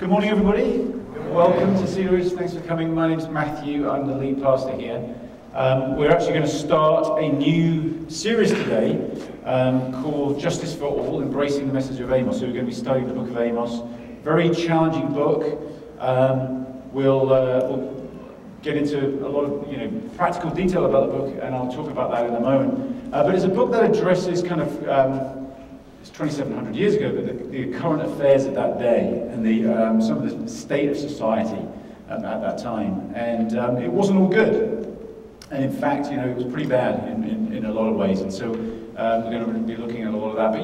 Good morning, everybody. Welcome to Cedar. Thanks for coming. My name's Matthew. I'm the lead pastor here. We're actually going to start a new series today called Justice for All, Embracing the Message of Amos. So we're going to be studying the Book of Amos. Very challenging book. We'll get into a lot of practical detail about the book, and I'll talk about that in a moment. But it's a book that addresses kind of it's 2,700 years ago, but the current affairs of that day and some of the state of society at that time. And it wasn't all good. And in fact, it was pretty bad in a lot of ways. And so we're going to be looking at a lot of that. But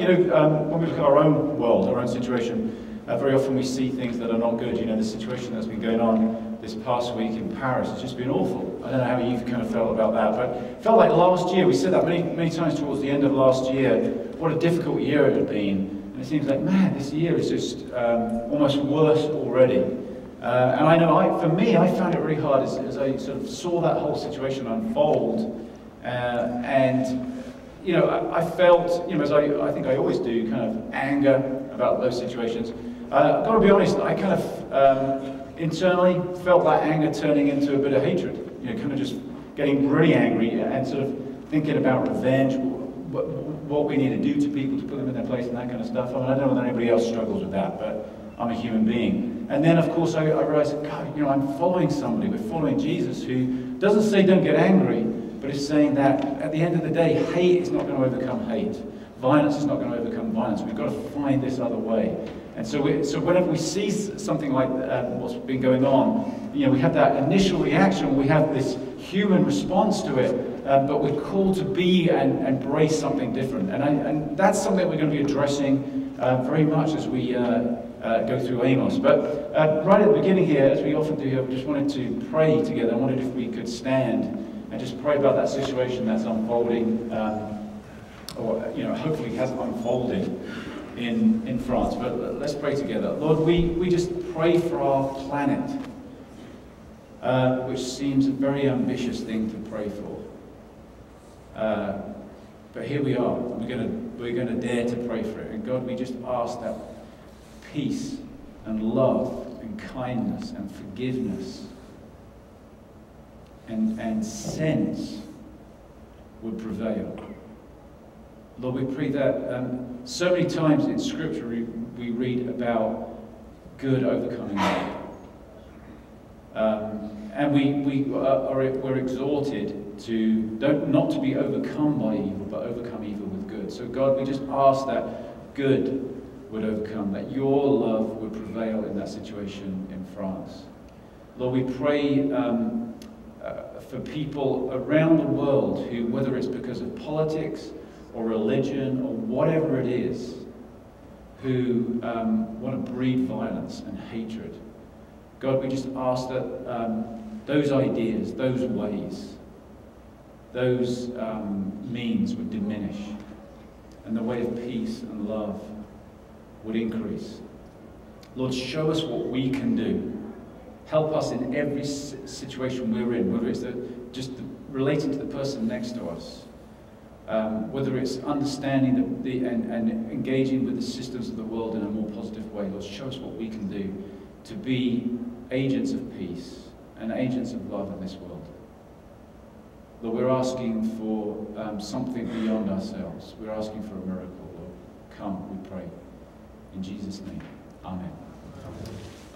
when we look at our own world, our own situation, very often we see things that are not good. The situation that's been going on this past week in Paris has just been awful. I don't know how you've kind of felt about that, but it felt like last year, we said that many times towards the end of last year, what a difficult year it had been. And it seems like, man, this year is just almost worse already. And I know, for me, I found it really hard as I sort of saw that whole situation unfold. And I felt, as I think I always do, kind of anger about those situations. I've got to be honest, I kind of internally felt that anger turning into a bit of hatred. Kind of just getting really angry and sort of thinking about revenge, what we need to do to people to put them in their place and that kind of stuff. I mean, I don't know whether anybody else struggles with that, but I'm a human being. And then, of course, I realized, God, I'm following somebody. We're following Jesus, who doesn't say don't get angry, but is saying that at the end of the day, hate is not going to overcome hate. Violence is not going to overcome violence. We've got to find this other way. And so whenever we see something like what's been going on, we have that initial reaction, we have this human response to it, but we're called to be and embrace something different. And that's something we're going to be addressing very much as we go through Amos. But right at the beginning here, as we often do here, we just wanted to pray together. I wondered if we could stand and just pray about that situation that's unfolding, or hopefully has unfolded in France. But let's pray together. Lord, we just pray for our planet, which seems a very ambitious thing to pray for. But here we are. We're going to dare to pray for it. And God, we just ask that peace and love and kindness and forgiveness and sense would prevail. Lord, we pray that so many times in Scripture we read about good overcoming evil. And we're exhorted to not to be overcome by evil, but overcome evil with good. So God, we just ask that good would overcome, that your love would prevail in that situation in France. Lord, we pray for people around the world who, whether it's because of politics or religion or whatever it is, who want to breed violence and hatred. God, we just ask that those ideas, those ways, those means would diminish, and the way of peace and love would increase. Lord, show us what we can do. Help us in every situation we're in, whether it's just relating to the person next to us, whether it's understanding and engaging with the systems of the world in a more positive way. Lord, show us what we can do to be agents of peace and agents of love in this world. Lord, we're asking for something beyond ourselves. We're asking for a miracle. Lord, come, we pray. In Jesus' name, amen.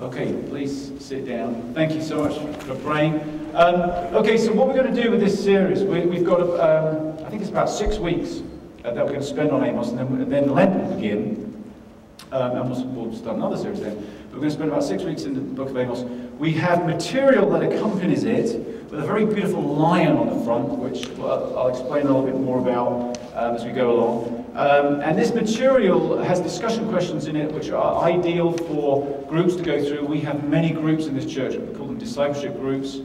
Okay, please sit down. Thank you so much for praying. Okay, so what we're going to do with this series, we've got, I think it's about 6 weeks that we're going to spend on Amos, and then Lent will begin, and we'll start another series then. But we're going to spend about 6 weeks in the Book of Amos. We have material that accompanies it, with a very beautiful lion on the front, which I'll explain a little bit more about as we go along. And this material has discussion questions in it which are ideal for groups to go through. We have many groups in this church. We call them discipleship groups,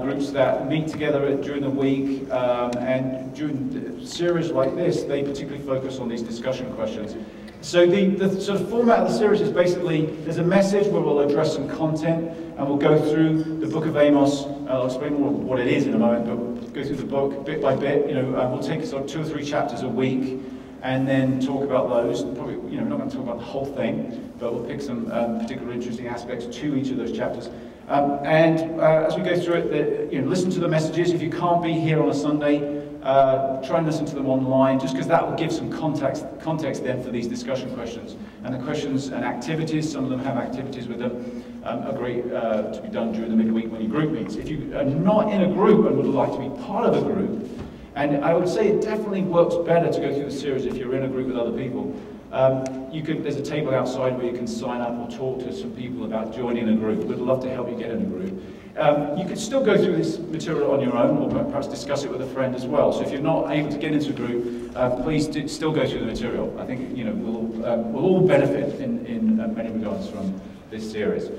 groups that meet together during the week. And during series like this, they particularly focus on these discussion questions. So the sort of format of the series is basically, there's a message where we'll address some content, and we'll go through the Book of Amos. I'll explain more what it is in a moment, but we'll go through the book bit by bit. We'll take sort of 2 or 3 chapters a week. and then talk about those. Probably, we're not going to talk about the whole thing, but we'll pick some particular interesting aspects to each of those chapters. As we go through it, listen to the messages. If you can't be here on a Sunday, try and listen to them online, just because that will give some context then for these discussion questions. And the questions and activities, some of them have activities with them, are great to be done during the midweek when your group meets. If you are not in a group and would like to be part of a group, and I would say it definitely works better to go through the series if you're in a group with other people. There's a table outside where you can sign up or talk to some people about joining a group. We'd love to help you get in a group. You could still go through this material on your own, or perhaps discuss it with a friend as well. So if you're not able to get into a group, please still go through the material. I think we'll all benefit in many regards from this series.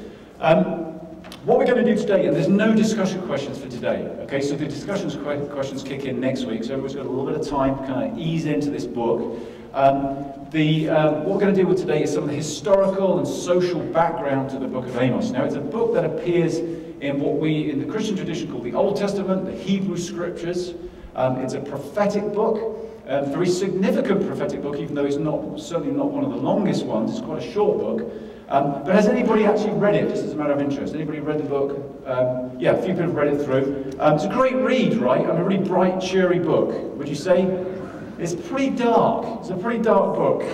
What we're going to do today, and there's no discussion questions for today, okay? So the questions kick in next week, so everyone's got a little bit of time to kind of ease into this book. What we're going to deal with today is some of the historical and social background to the Book of Amos. Now, it's a book that appears in what we, in the Christian tradition, call the Old Testament, the Hebrew Scriptures. It's a prophetic book, a very significant prophetic book, even though it's certainly not one of the longest ones. It's quite a short book. But has anybody actually read it, just as a matter of interest? Anybody read the book? Yeah, a few people have read it through. It's a great read, right? A really bright, cheery book, would you say? It's pretty dark. It's a pretty dark book.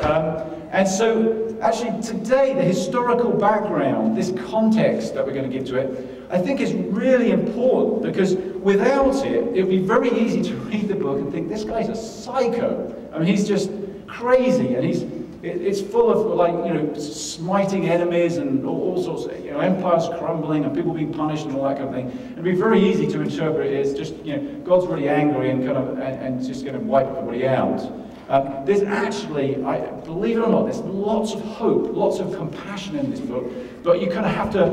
And so, actually, today, the historical background, this context that we're going to give to it, I think is really important, because without it, it would be very easy to read the book and think, this guy's a psycho. I mean, he's just crazy, and it's full of, smiting enemies and all sorts of, empires crumbling and people being punished and all that kind of thing. It'd be very easy to interpret it as just, God's really angry and and just going to wipe everybody out. There's actually, believe it or not, there's lots of hope, lots of compassion in this book, but you kind of have to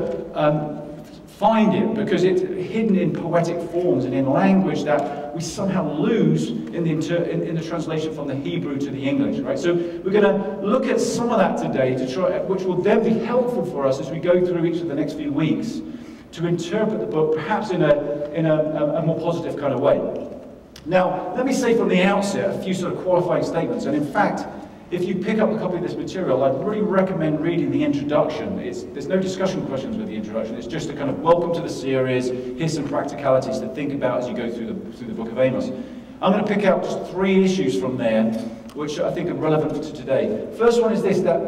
find it, because it's hidden in poetic forms and in language that we somehow lose in the translation from the Hebrew to the English, right? So we're going to look at some of that today, which will then be helpful for us as we go through each of the next few weeks to interpret the book, perhaps in a more positive kind of way. Now, let me say from the outset a few sort of qualifying statements, and in fact, if you pick up a copy of this material, I'd really recommend reading the introduction. There's no discussion questions with the introduction. It's just a kind of welcome to the series. Here's some practicalities to think about as you go through the Book of Amos. I'm going to pick out just 3 issues from there, which I think are relevant to today. First one is this, that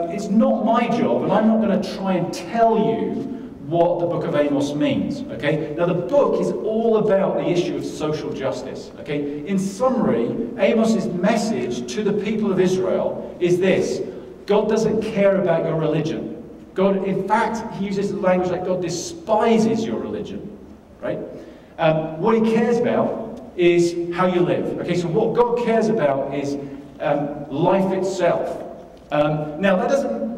it's not my job, and I'm not going to try and tell you what the Book of Amos means, okay? Now, the book is all about the issue of social justice, okay? In summary, Amos's message to the people of Israel is this: God doesn't care about your religion. God, in fact, he uses the language like God despises your religion, right? What he cares about is how you live, okay? So what God cares about is life itself. Now,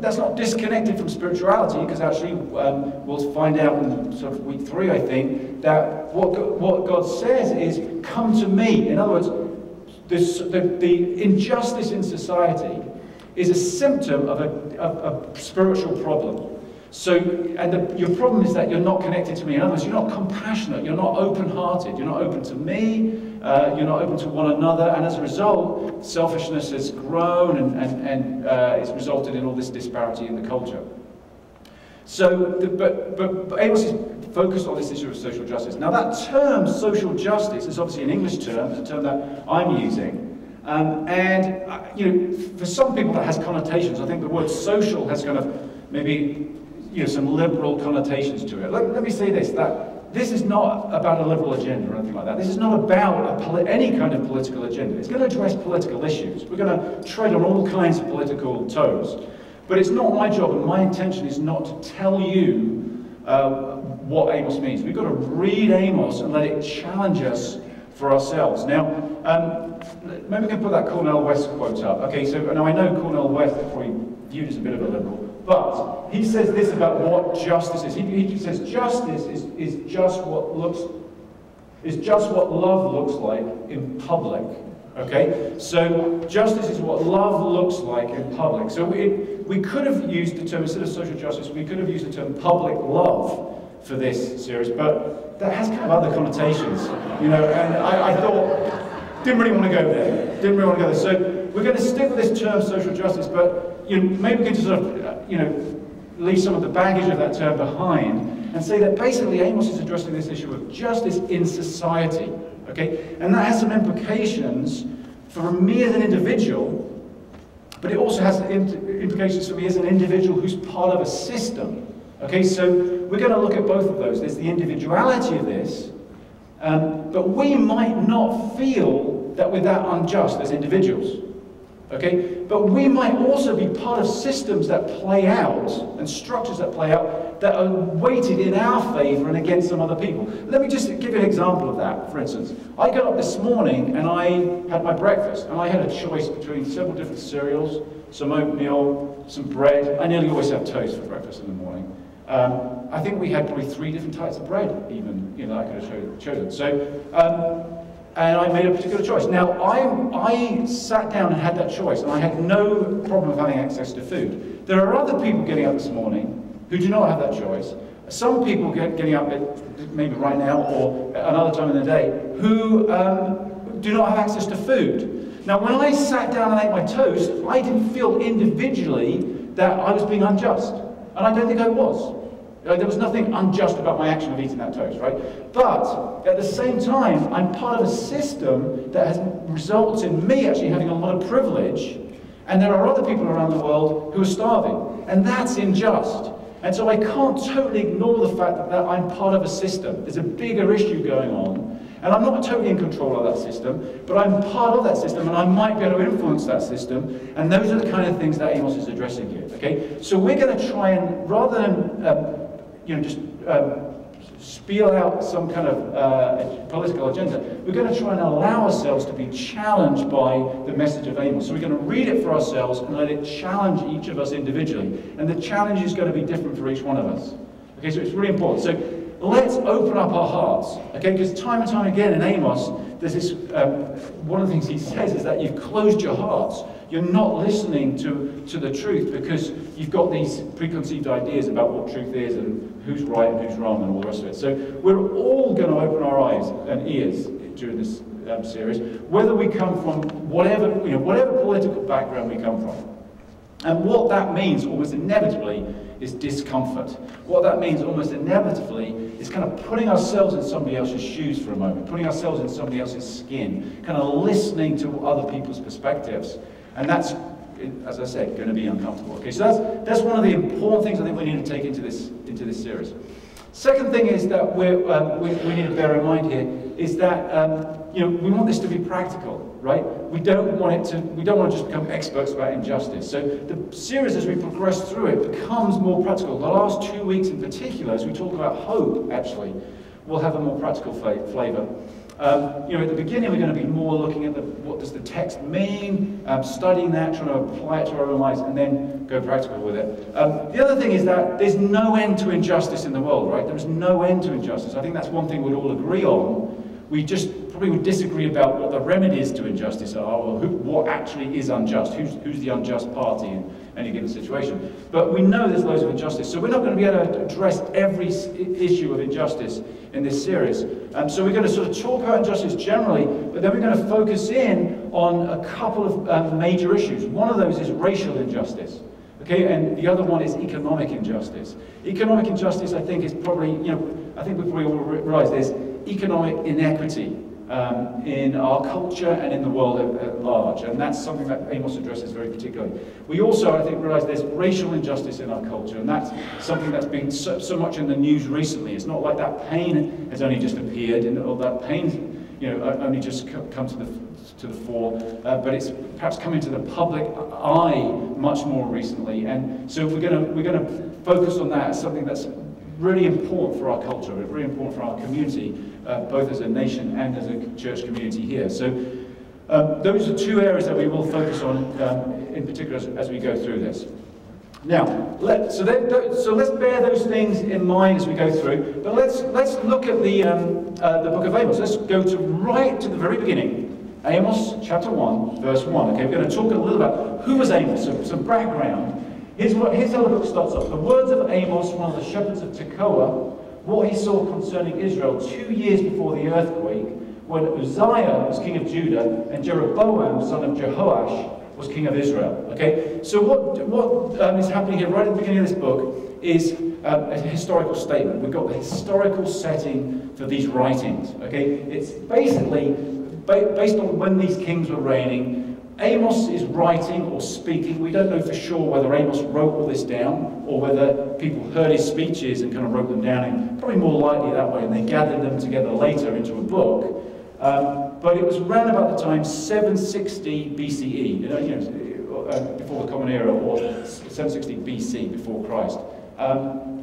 that's not disconnected from spirituality, because actually we'll find out in sort of week 3, I think, that what God says is, come to me. In other words, the injustice in society is a symptom of a spiritual problem. So, your problem is that you're not connected to me. In other words, you're not compassionate, you're not open-hearted, you're not open to me, you're not open to one another, and as a result, selfishness has grown and it's resulted in all this disparity in the culture. So, but Amos is focused on this issue of social justice. Now, that term, social justice, is obviously an English term, it's a term that I'm using. For some people that has connotations. I think the word social has kind of maybe some liberal connotations to it. Let me say this, that this is not about a liberal agenda or anything like that. This is not about any kind of political agenda. It's going to address political issues. We're going to tread on all kinds of political toes. But it's not my job, and my intention is not to tell you what Amos means. We've got to read Amos and let it challenge us for ourselves. Now, maybe we can put that Cornel West quote up. Okay, so now I know Cornel West is probably viewed as a bit of a liberal, but he says this about what justice is. He says justice is just what love looks like in public. Okay, so justice is what love looks like in public. So we could have used the term, instead of social justice, we could have used the term public love for this series, but that has kind of other connotations, and I thought, didn't really want to go there. we're going to stick with this term social justice, but maybe we can just sort of, leave some of the baggage of that term behind and say that basically Amos is addressing this issue of justice in society, okay? And that has some implications for me as an individual, but it also has implications for me as an individual who's part of a system, okay? So we're going to look at both of those. There's the individuality of this, but we might not feel that we're that unjust as individuals. Okay? But we might also be part of systems that play out and structures that play out that are weighted in our favor and against some other people. Let me just give you an example of that. For instance, I got up this morning and I had my breakfast and I had a choice between several different cereals, some oatmeal, some bread. I nearly always have toast for breakfast in the morning. I think we had probably 3 different types of bread even, I could have chosen. So, and I made a particular choice. Now, I sat down and had that choice, and I had no problem with having access to food. There are other people getting up this morning who do not have that choice. Some people getting up maybe right now or another time in the day who do not have access to food. Now, when I sat down and ate my toast, I didn't feel individually that I was being unjust. And I don't think I was. There was nothing unjust about my action of eating that toast, right? But at the same time, I'm part of a system that results in me actually having a lot of privilege, and there are other people around the world who are starving, and that's unjust. And so I can't totally ignore the fact that I'm part of a system. There's a bigger issue going on, and I'm not totally in control of that system, but I'm part of that system, and I might be able to influence that system, and those are the kind of things that Amos is addressing here, okay? So we're going to try and, rather than just spiel out some kind of political agenda, we're going to try and allow ourselves to be challenged by the message of Amos. So we're going to read it for ourselves and let it challenge each of us individually. And the challenge is going to be different for each one of us. Okay, so it's really important. So let's open up our hearts. Okay, because time and time again in Amos, there's this, one of the things he says is that you've closed your hearts. You're not listening to the truth because you've got these preconceived ideas about what truth is and who's right and who's wrong and all the rest of it. So we're all going to open our eyes and ears during this series, whether we come from whatever political background we come from. And what that means almost inevitably is discomfort. What that means almost inevitably is kind of putting ourselves in somebody else's shoes for a moment, putting ourselves in somebody else's skin, kind of listening to other people's perspectives. And that's, as I said, going to be uncomfortable. Okay, so that's one of the important things I think we need to take into this series. Second thing is that we need to bear in mind here is that we want this to be practical, right? We don't want to just become experts about injustice. So the series, as we progress through it, becomes more practical. The last 2 weeks in particular, as we talk about hope, actually, will have a more practical flavour. At the beginning, we're going to be more looking at what does the text mean, studying that, trying to apply it to our own lives, and then go practical with it. The other thing is that there's no end to injustice in the world, right? There's no end to injustice. I think that's one thing we'd all agree on. We just probably would disagree about what the remedies to injustice are, or what actually is unjust, who's the unjust party in any given situation. But we know there's loads of injustice, so we're not going to be able to address every issue of injustice in this series. So we're going to sort of talk about injustice generally, but then we're going to focus in on a couple of major issues. One of those is racial injustice. Okay, and the other one is economic injustice. Economic injustice, I think, is probably, I think we probably all realize there's economic inequity in our culture and in the world at large, and that's something that Amos addresses very particularly. We also, I think, realize there's racial injustice in our culture, and that's something that's been so much in the news recently. It's not like that pain has only just appeared, or that pain, only just come to the fore, but it's perhaps coming to the public eye much more recently, and so we're going to focus on that as something that's really important for our culture, really important for our community, both as a nation and as a church community here. So those are 2 areas that we will focus on in particular as we go through this. Now, let's bear those things in mind as we go through. But let's look at the Book of Amos. Let's go right to the very beginning. Amos chapter 1, verse 1. Okay, we're going to talk a little about who was Amos, so some background. Here's how the book starts off. The words of Amos, one of the shepherds of Tekoa, what he saw concerning Israel 2 years before the earthquake, when Uzziah was king of Judah and Jeroboam, son of Jehoash, was king of Israel. Okay, so what is happening here right at the beginning of this book is a historical statement. We've got the historical setting for these writings. Okay, it's basically based on when these kings were reigning. Amos is writing or speaking. We don't know for sure whether Amos wrote all this down or whether people heard his speeches and kind of wrote them down, and probably more likely that way, and they gathered them together later into a book. But it was around about the time 760 BCE, before the Common Era, or 760 BC, before Christ.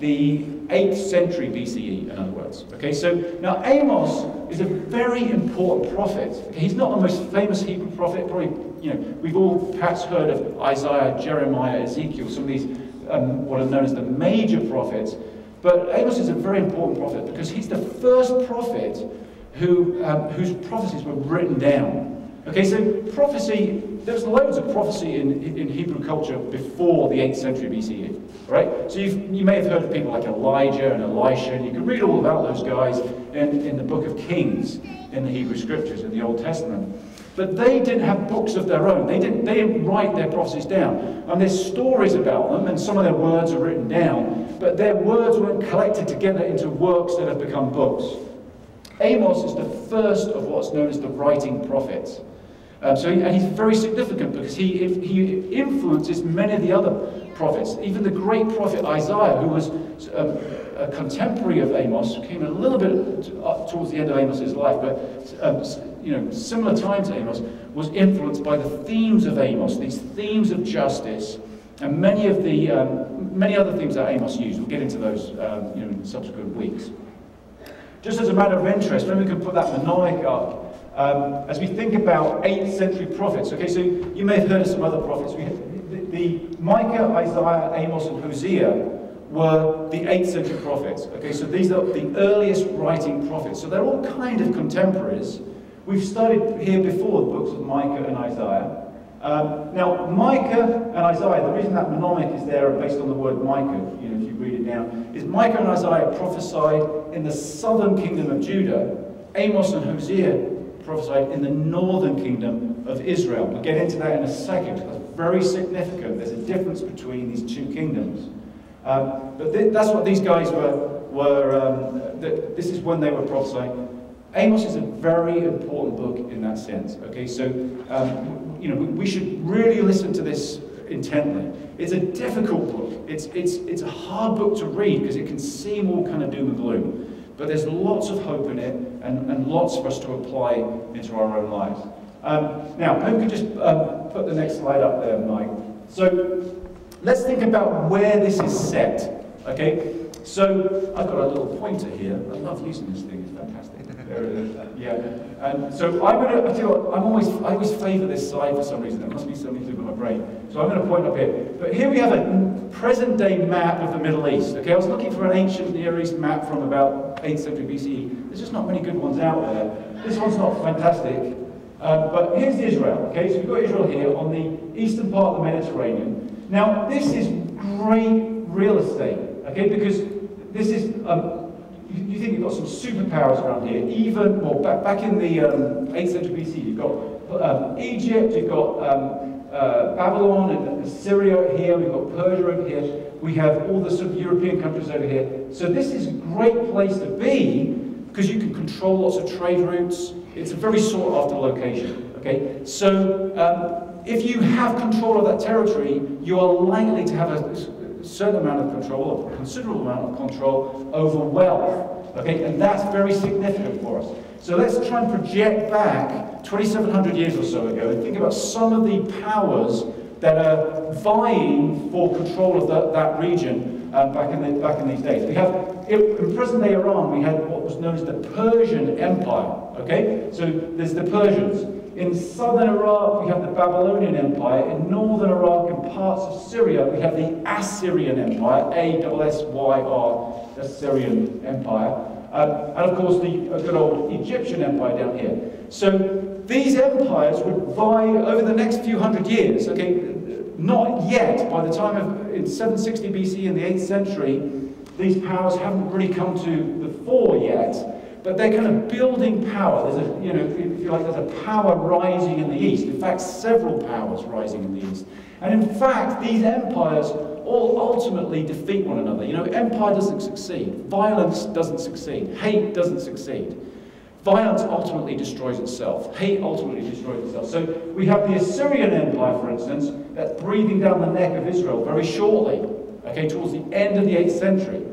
The 8th century BCE, in other words. Okay, so now Amos is a very important prophet. Okay, he's not the most famous Hebrew prophet. Probably, we've all perhaps heard of Isaiah, Jeremiah, Ezekiel, some of these what are known as the major prophets. But Amos is a very important prophet because he's the first prophet whose prophecies were written down. Okay, so prophecy, there's loads of prophecy in Hebrew culture before the 8th century BCE, right? So you may have heard of people like Elijah and Elisha, and you can read all about those guys in the Book of Kings in the Hebrew Scriptures in the Old Testament. But they didn't have books of their own. They didn't write their prophecies down. And there's stories about them, and some of their words are written down, but their words weren't collected together into works that have become books. Amos is the first of what's known as the writing prophets. And he's very significant because he influences many of the other prophets. Even the great prophet Isaiah, who was a contemporary of Amos, came a little bit towards the end of Amos's life, but similar time to Amos, was influenced by the themes of Amos, these themes of justice, and many other themes that Amos used. We'll get into those in subsequent weeks. Just as a matter of interest, maybe we can put that mnemonic up. As we think about 8th century prophets, okay, so you may have heard of some other prophets. The Micah, Isaiah, Amos, and Hosea were the 8th century prophets. Okay, so these are the earliest writing prophets. So they're all kind of contemporaries. We've studied here before the books of Micah and Isaiah. Now, Micah and Isaiah, the reason that mnemonic is there based on the word Micah, if you read it down, is Micah and Isaiah prophesied in the southern kingdom of Judah. Amos and Hosea prophesied in the northern kingdom of Israel. We'll get into that in a second. That's very significant. There's a difference between these two kingdoms. But that's what these guys this is when they were prophesying. Amos is a very important book in that sense. Okay, so we should really listen to this intently. It's a difficult book. It's a hard book to read because it can seem all kind of doom and gloom. But there's lots of hope in it and lots for us to apply into our own lives. Now, maybe we could just put the next slide up there, Mike. So let's think about where this is set. Okay, so I've got a little pointer here. I love using this thing. It's fantastic. There it is. Yeah. And so I tell you what, I always favour this slide for some reason. There must be something to do with my brain. So I'm going to point up here. But here we have a present-day map of the Middle East. Okay, I was looking for an ancient Near East map from about 8th century BCE. There's just not many good ones out there. This one's not fantastic. But here's Israel. Okay, so we've got Israel here on the eastern part of the Mediterranean. Now, this is great real estate. Okay, because this is you think you've got some superpowers around here. Even back in the 8th century BC, you've got Egypt, you've got Babylon and Assyria here. We've got Persia over here. We have all the sort of European countries over here. So this is a great place to be because you can control lots of trade routes. It's a very sought after location. Okay, so if you have control of that territory, you are likely to have a certain amount of control, a considerable amount of control over wealth. Okay, and that's very significant for us. So let's try and project back 2,700 years or so ago and think about some of the powers that are vying for control of that region back in these days. We have, in present-day Iran, we had what was known as the Persian Empire. Okay, so there's the Persians. In southern Iraq, we have the Babylonian Empire. In northern Iraq and parts of Syria, we have the Assyrian Empire, A-S-S-Y-R, Assyrian Empire. And of course, the good old Egyptian Empire down here. So these empires would vie over the next few hundred years. Okay, not yet. By the time of in 760 BC in the 8th century, these powers haven't really come to the fore yet. But they're kind of building power. There's a, if you like, there's a power rising in the east. In fact, several powers rising in the east. And in fact, these empires all ultimately defeat one another. Empire doesn't succeed. Violence doesn't succeed. Hate doesn't succeed. Violence ultimately destroys itself. Hate ultimately destroys itself. So we have the Assyrian Empire, for instance, that's breathing down the neck of Israel very shortly, towards the end of the 8th century.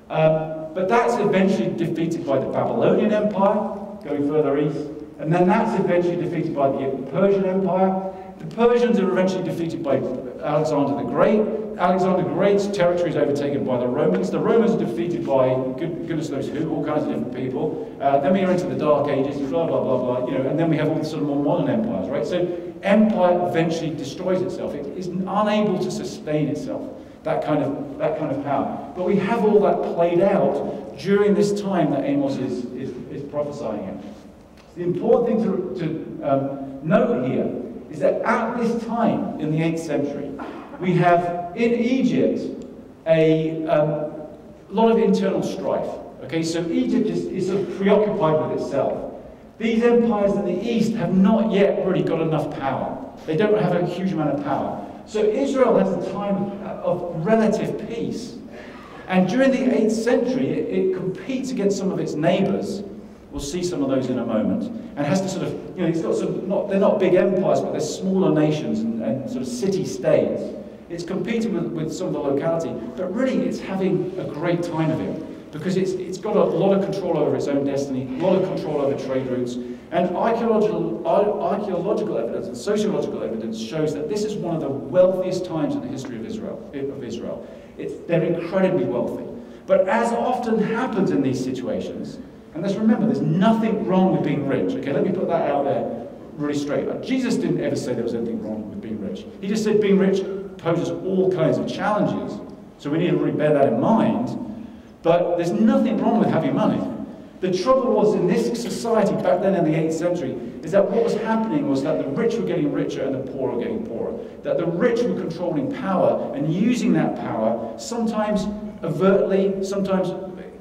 But that's eventually defeated by the Babylonian Empire, going further east, and then that's eventually defeated by the Persian Empire. The Persians are eventually defeated by Alexander the Great. Alexander the Great's territory is overtaken by the Romans. The Romans are defeated by goodness knows who, all kinds of different people. Then we are into the Dark Ages, blah, blah, blah, blah, and then we have all the sort of more modern empires, right? So empire eventually destroys itself. It is unable to sustain itself. That kind of power. But we have all that played out during this time that Amos is prophesying in. The important thing to note here is that at this time in the 8th century, we have in Egypt a lot of internal strife. So Egypt is sort of preoccupied with itself. These empires in the east have not yet really got enough power. They don't have a huge amount of power. So Israel has a time of relative peace. And during the 8th century, it competes against some of its neighbours. We'll see some of those in a moment. And has to sort of, it's got some, they're not big empires, but they're smaller nations and sort of city-states. It's competing with some of the locality, but really it's having a great time of it, because it's got a lot of control over its own destiny, a lot of control over trade routes. And archaeological evidence and sociological evidence shows that this is one of the wealthiest times in the history of Israel. They're incredibly wealthy. But as often happens in these situations, and let's remember, there's nothing wrong with being rich. Let me put that out there really straight. Jesus didn't ever say there was anything wrong with being rich. He just said being rich poses all kinds of challenges. So we need to really bear that in mind. But there's nothing wrong with having money. The trouble was in this society back then in the 8th century is that what was happening was that the rich were getting richer and the poor were getting poorer. That the rich were controlling power and using that power, sometimes overtly, sometimes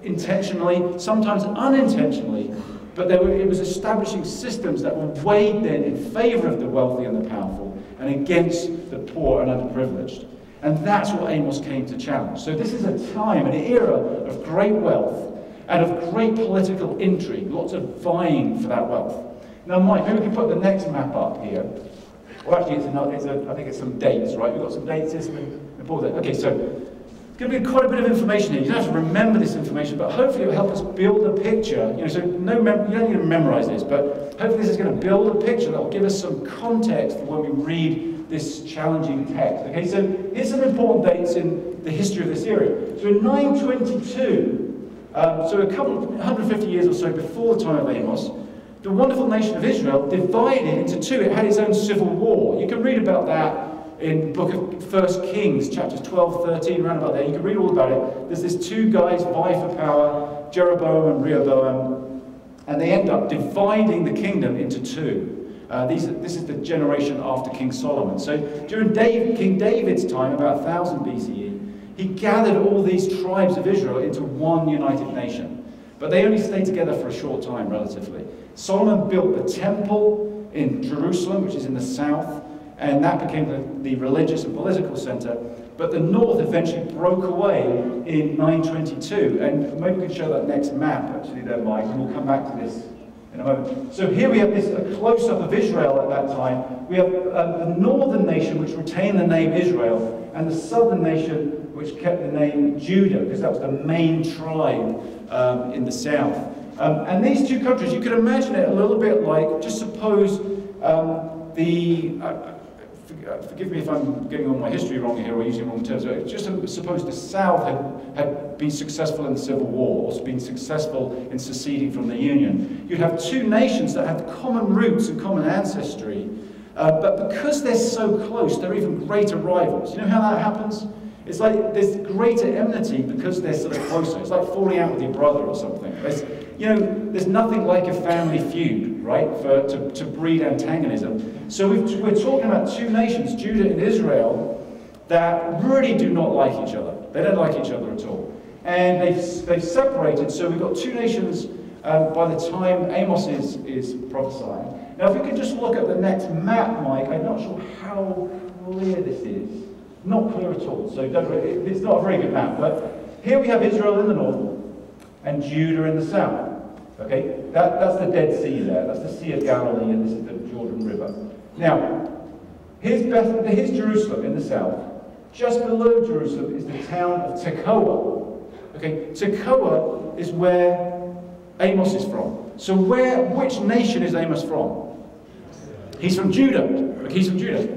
intentionally, sometimes unintentionally, but it was establishing systems that were weighed then in favor of the wealthy and the powerful and against the poor and underprivileged. And that's what Amos came to challenge. So this is a time, an era of great wealth and of great political intrigue, lots of vying for that wealth. Now, Mike, maybe we can put the next map up here. Well, actually, I think it's some dates, right? We've got some dates here, some important. Okay, so it's going to be quite a bit of information here. You don't have to remember this information, but hopefully it will help us build a picture. So you don't need to memorize this, but hopefully this is going to build a picture that will give us some context for when we read this challenging text. Okay, so here's some important dates in the history of this area. So in 922, so 150 years or so before the time of Amos, the wonderful nation of Israel divided into two. It had its own civil war. You can read about that in Book of 1 Kings, chapters 12, 13, around about there. You can read all about it. There's these two guys vie for power, Jeroboam and Rehoboam, and they end up dividing the kingdom into two. This is the generation after King Solomon. So during King David's time, about 1000 BCE, he gathered all these tribes of Israel into one united nation. But they only stayed together for a short time, relatively. Solomon built the temple in Jerusalem, which is in the south, and that became the religious and political center. But the north eventually broke away in 922. And maybe we can show that next map, actually, there, Mike, and we'll come back to this in a moment. So here we have a close-up of Israel at that time. We have the northern nation, which retained the name Israel, and the southern nation, which kept the name Judah, because that was the main tribe in the south. And these two countries, you can imagine it a little bit like, just suppose forgive me if I'm getting all my history wrong here or using wrong terms, just suppose the South had been successful in the Civil War or been successful in seceding from the Union. You'd have two nations that have common roots and common ancestry, but because they're so close, they're even greater rivals. You know how that happens? It's like there's greater enmity because they're sort of closer. It's like falling out with your brother or something. There's nothing like a family feud, right, to breed antagonism. So we're talking about two nations, Judah and Israel, that really do not like each other. They don't like each other at all. And they've separated, so we've got two nations by the time Amos is prophesying. Now, if we could just look at the next map, Mike, I'm not sure how clear this is. Not clear at all, so it's not a very good map. But here we have Israel in the north and Judah in the south. Okay, that's the Dead Sea there. That's the Sea of Galilee, and this is the Jordan River. Now, here's Jerusalem in the south. Just below Jerusalem is the town of Tekoa. Okay, Tekoa is where Amos is from. So which nation is Amos from? He's from Judah. Okay, he's from Judah.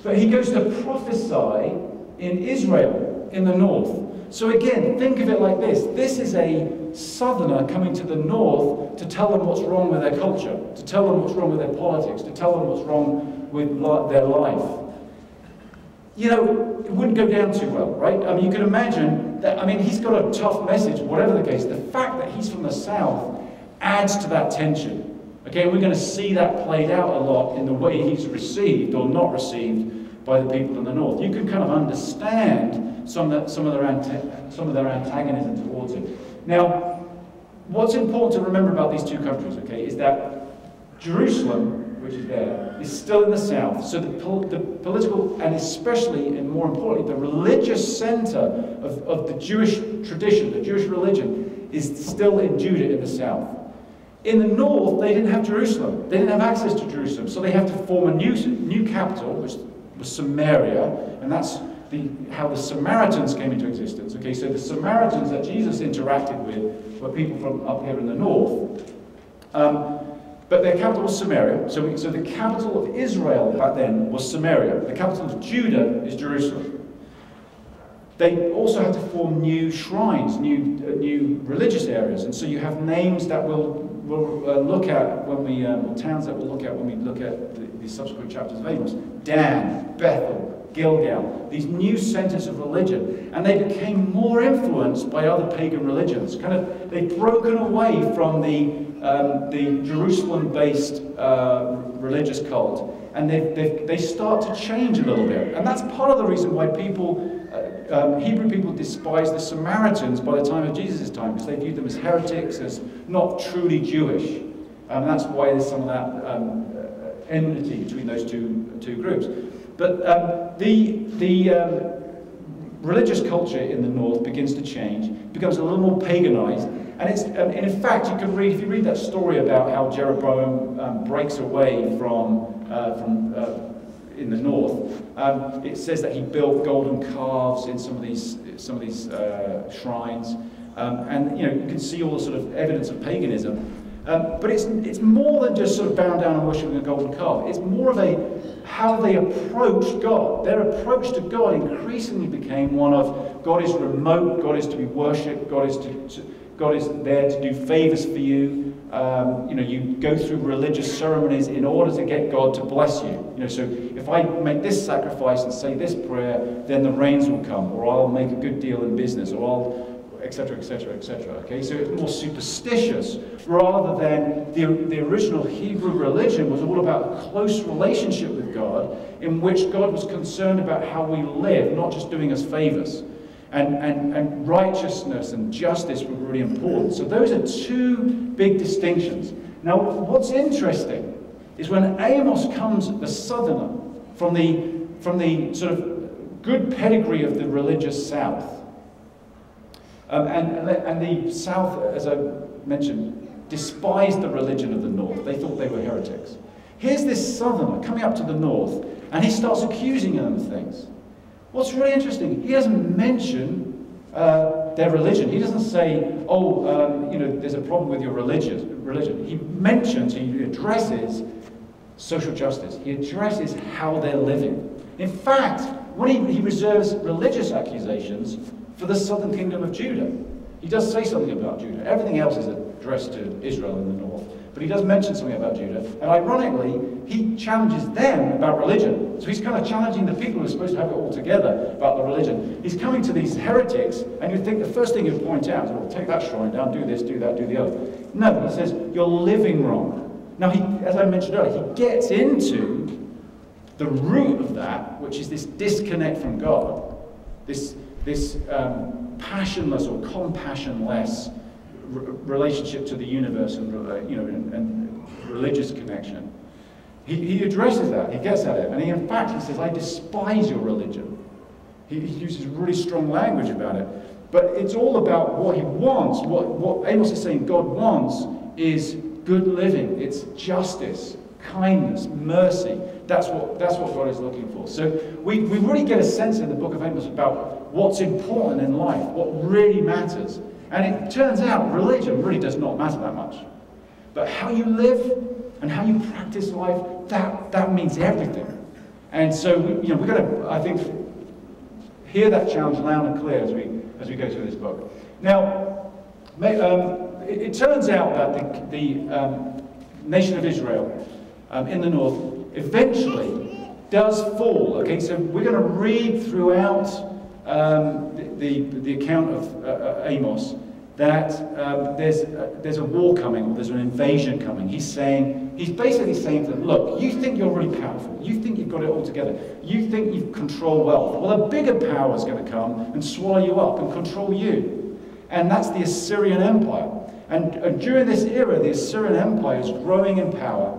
But he goes to prophesy in Israel in the north. So again, think of it like this. This is a southerner coming to the north to tell them what's wrong with their culture, to tell them what's wrong with their politics, to tell them what's wrong with their life. You know, it wouldn't go down too well, right? I mean, you can imagine that, I mean, he's got a tough message, whatever the case. The fact that he's from the south adds to that tension. Okay, we're going to see that played out a lot in the way he's received or not received by the people in the north. You can kind of understand some of their antagonism towards him. Now, what's important to remember about these two countries, okay, is that Jerusalem, which is there, is still in the south. So the political, and especially, and more importantly, the religious center of the Jewish tradition, the Jewish religion, is still in Judah in the south. In the north, they didn't have Jerusalem. They didn't have access to Jerusalem. So they have to form a new capital, which was Samaria, and that's how the Samaritans came into existence. Okay, so the Samaritans that Jesus interacted with were people from up here in the north. But their capital was Samaria. So the capital of Israel back then was Samaria. The capital of Judah is Jerusalem. They also had to form new shrines, new religious areas, and so you have names that we'll look at when we, or towns that we'll look at when we look at the subsequent chapters of Amos. Dan, Bethel, Gilgal, these new centers of religion, and they became more influenced by other pagan religions. They've broken away from the Jerusalem-based religious cult, and they start to change a little bit. And that's part of the reason why Hebrew people despised the Samaritans by the time of Jesus' time, because they viewed them as heretics, as not truly Jewish. And that's why there's some of that enmity between those two groups. But the religious culture in the north begins to change, becomes a little more paganized, and in fact, if you read that story about how Jeroboam breaks away from in the north, it says that he built golden calves in some of these shrines, and you can see all the sort of evidence of paganism. But it's more than just sort of bowing down and worshiping a golden calf. It's more of how they approached God. Their approach to God increasingly became one of God is remote, God is to be worshipped, God is there to do favors for you. You go through religious ceremonies in order to get God to bless you. So if I make this sacrifice and say this prayer, then the rains will come, or I'll make a good deal in business, or I'll etc., etc., etc. Okay, so it's more superstitious rather than the original Hebrew religion was all about a close relationship with God, in which God was concerned about how we live, not just doing us favors. And righteousness and justice were really important. So those are two big distinctions. Now, what's interesting is when Amos comes, the southerner, from the sort of good pedigree of the religious south, and the south, as I mentioned, despised the religion of the north. They thought they were heretics. Here's this southerner coming up to the north, and he starts accusing them of things. What's really interesting, he doesn't mention their religion. He doesn't say, there's a problem with your religion. He addresses social justice. He addresses how they're living. In fact, when he reserves religious accusations for the southern kingdom of Judah, he does say something about Judah. Everything else is addressed to Israel in the north, but he does mention something about Judah. And ironically, he challenges them about religion. So he's kind of challenging the people who are supposed to have it all together about the religion. He's coming to these heretics, and you'd think the first thing he'd point out is, well, take that shrine down, do this, do that, do the other. No, he says, you're living wrong. Now, as I mentioned earlier, he gets into the root of that, which is this disconnect from God, this passionless or compassionless relationship to the universe and and religious connection. He addresses that. He gets at it, and in fact he says, "I despise your religion." He uses really strong language about it, but it's all about what he wants. What Amos is saying God wants is good living. It's justice, kindness, mercy. That's what God is looking for. So we really get a sense in the book of Amos about what's important in life, what really matters. And it turns out religion really does not matter that much. But how you live and how you practice life, that means everything. And so we're going to, I think, hear that challenge loud and clear as we go through this book. Now, it turns out that the nation of Israel in the north eventually does fall. Okay, so we're going to read throughout the account of Amos that there's a war coming, or there's an invasion coming. He's basically saying to them, look, you think you're really powerful, you think you've got it all together, you think you control wealth. Well, a bigger power is going to come and swallow you up and control you, and that's the Assyrian Empire. And during this era, the Assyrian Empire is growing in power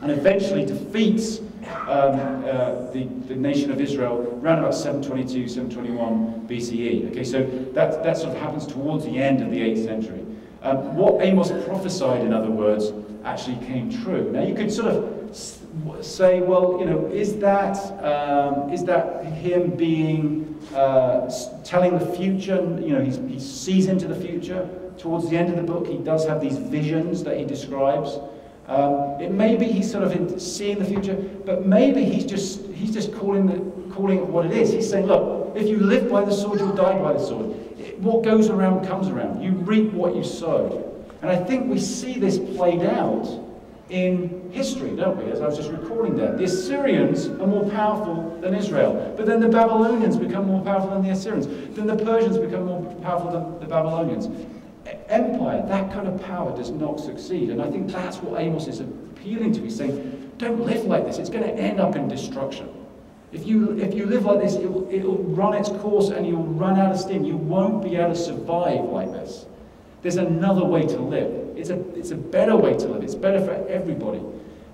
and eventually defeats the nation of Israel around about 722, 721 BCE. Okay, so that sort of happens towards the end of the 8th century. What Amos prophesied, in other words, actually came true. Now you could sort of say, well, is that him being telling the future? He sees into the future. Towards the end of the book, he does have these visions that he describes. It may be he's sort of seeing the future, but maybe he's just calling it what it is. He's saying, look, if you live by the sword, you'll die by the sword. What goes around comes around. You reap what you sow. And I think we see this played out in history, don't we? As I was just recording there, the Assyrians are more powerful than Israel, but then the Babylonians become more powerful than the Assyrians. Then the Persians become more powerful than the Babylonians. Empire, that kind of power does not succeed. And I think that's what Amos is appealing to. He's saying, don't live like this. It's going to end up in destruction. If you live like this, it'll run its course and you'll run out of steam. You won't be able to survive like this. There's another way to live. It's a better way to live. It's better for everybody.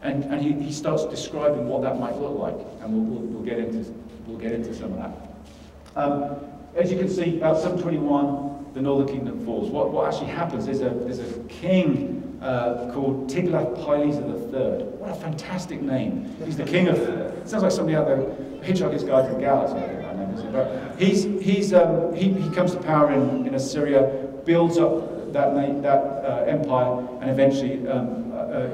And he starts describing what that might look like. And we'll get into some of that. As you can see, about 721, the northern kingdom falls. What actually happens is there's a king called Tiglath-Pileser III. What a fantastic name! He's the king of. It sounds like somebody out there, Hitchhiker's Guide to the Galaxy. I think that name is. But he comes to power in Assyria, builds up that empire, and eventually,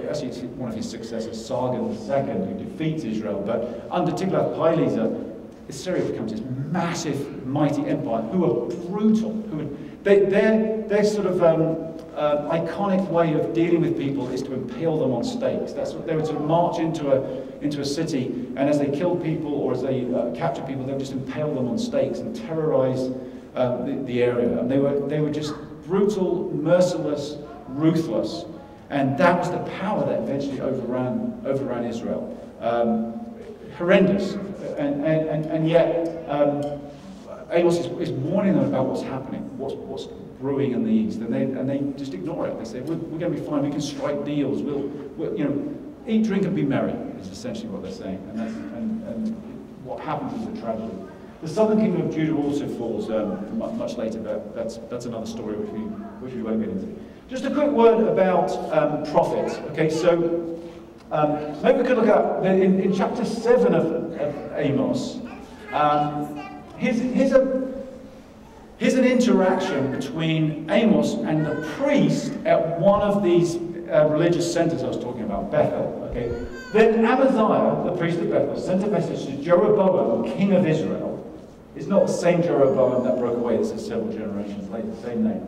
actually, it's one of his successors, Sargon II, who defeats Israel. But under Tiglath-Pileser, Assyria becomes this massive, mighty empire who are brutal. Their sort of iconic way of dealing with people is to impale them on stakes. That's what they would sort of march into a city, and as they killed people or as they captured people, they would just impale them on stakes and terrorize the area. And they were just brutal, merciless, ruthless, and that was the power that eventually overran Israel. Horrendous, and yet Amos is warning them about what's happening, what's brewing in the east, and they just ignore it. They say, we're going to be fine. We can strike deals. We'll eat, drink, and be merry. Is essentially what they're saying, and what happens is a tragedy. The southern kingdom of Judah also falls much later, but that's another story which we won't get into. Just a quick word about prophets. Okay, so. Maybe we could look at in chapter 7 of Amos. Here's an interaction between Amos and the priest at one of these religious centers I was talking about, Bethel. Okay. Then Amaziah, the priest of Bethel, sent a message to Jeroboam, king of Israel. It's not the same Jeroboam that broke away. This is several generations later, same name.